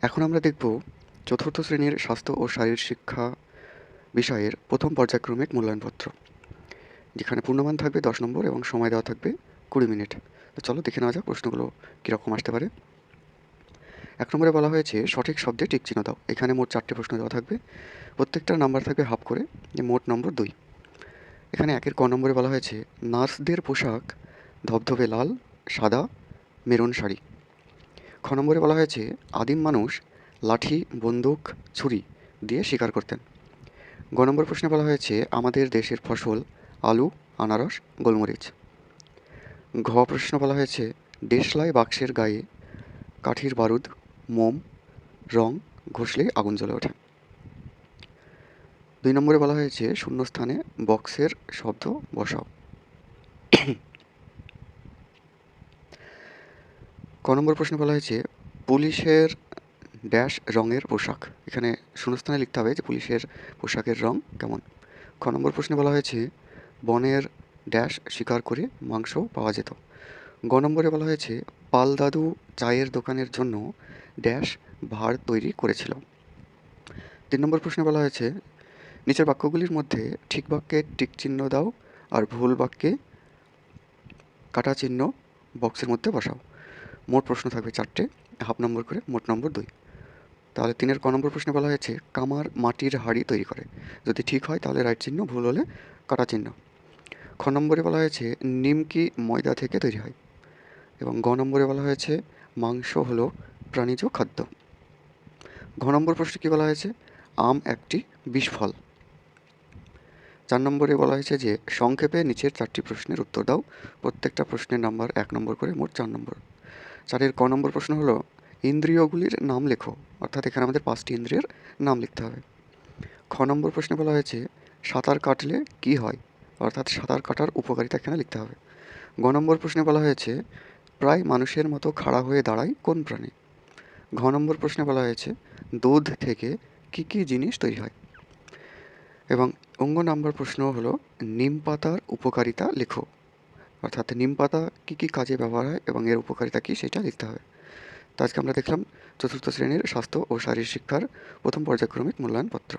এখন আমরা দেখব চতুর্থ শ্রেণীর স্বাস্থ্য ও শারীর শিক্ষা বিষয়ের প্রথম পর্যায়ক্রমিক মূল্যায়নপত্র, যেখানে পূর্ণমান থাকবে 10 নম্বর এবং সময় দেওয়া থাকবে 20 মিনিট। তো চলো দেখে নেওয়া যাক প্রশ্নগুলো কীরকম আসতে পারে। 1 নম্বরে বলা হয়েছে সঠিক শব্দে টিক চিহ্ন দাও। এখানে মোট 4টে প্রশ্ন দেওয়া থাকবে, প্রত্যেকটার নাম্বার থাকবে হাফ করে, মোট নম্বর 2। এখানে 1-এর ক নম্বরে বলা হয়েছে নার্সদের পোশাক ধবধবে লাল, সাদা, মেরুন শাড়ি। খ নম্বরে বলা হয়েছে আদিম মানুষ লাঠি, বন্দুক, ছুরি দিয়ে শিকার করতেন। গ নম্বর প্রশ্নে বলা হয়েছে আমাদের দেশের ফসল আলু, আনারস, গোলমরিচ। ঘ প্রশ্ন বলা হয়েছে দেশলাই বাক্সের গায়ে কাঠির বারুদ, মোম, রং ঘষলে আগুন জ্বলে ওঠে। 2 নম্বরে বলা হয়েছে শূন্যস্থানে বক্সের শব্দ বসাও। ক নম্বর প্রশ্নে বলা হয়েছে পুলিশের ড্যাশ রঙের পোশাক। এখানে শূন্যস্থানে লিখতে হবে যে পুলিশের পোশাকের রং কেমন। খ নম্বর প্রশ্নে বলা হয়েছে বনের ড্যাশ শিকার করে মাংস পাওয়া যেত। গ নম্বরে বলা হয়েছে পাল দাদু চায়ের দোকানের জন্য ড্যাশ ভাঁড় তৈরি করেছিল। 3 নম্বর প্রশ্নে বলা হয়েছে নিচের বাক্যগুলির মধ্যে ঠিক বাক্যে টিক চিহ্ন দাও আর ভুল বাক্যে কাটা চিহ্ন বক্সের মধ্যে বসাও। মোট প্রশ্ন থাকবে 4টে, হাফ নম্বর করে, মোট নম্বর 2। তাহলে 3-এর ক নম্বর প্রশ্নে বলা হয়েছে কামার মাটির হাঁড়ি তৈরি করে। যদি ঠিক হয় তাহলে রাইট চিহ্ন, ভুল হলে কাটা চিহ্ন। খ নম্বরে বলা হয়েছে নিমকি ময়দা থেকে তৈরি হয়। এবং গ নম্বরে বলা হয়েছে মাংস হলো প্রাণীজ খাদ্য। ঘ নম্বর প্রশ্নে কী বলা হয়েছে আম একটি বিষফল। 4 নম্বরে বলা হয়েছে যে সংক্ষেপে নিচের 4টি প্রশ্নের উত্তর দাও। প্রত্যেকটা প্রশ্নের নাম্বার 1 নম্বর করে, মোট 4 নম্বর। 4-এর ক নম্বর প্রশ্ন হলো ইন্দ্রিয়গুলির নাম লেখো, অর্থাৎ এখানে আমাদের 5টি ইন্দ্রিয়ের নাম লিখতে হবে। খ নম্বর প্রশ্নে বলা হয়েছে সাঁতার কাটলে কি হয়, অর্থাৎ সাঁতার কাটার উপকারিতা এখানে লিখতে হবে। গ নম্বর প্রশ্নে বলা হয়েছে প্রায় মানুষের মতো খাড়া হয়ে দাঁড়ায় কোন প্রাণী। ঘ নম্বর প্রশ্নে বলা হয়েছে দুধ থেকে কি কি জিনিস তৈরি হয়। এবং অঙ্গ নাম্বার প্রশ্ন হলো নিম পাতার উপকারিতা লেখো, অর্থাৎ নিম পাতা কী কী কাজে ব্যবহার হয় এবং এর উপকারিতা কী সেটা লিখতে হবে। তো আজকে আমরা দেখলাম চতুর্থ শ্রেণীর স্বাস্থ্য ও শারীর শিক্ষার প্রথম পর্যায়ক্রমিক মূল্যায়নপত্র।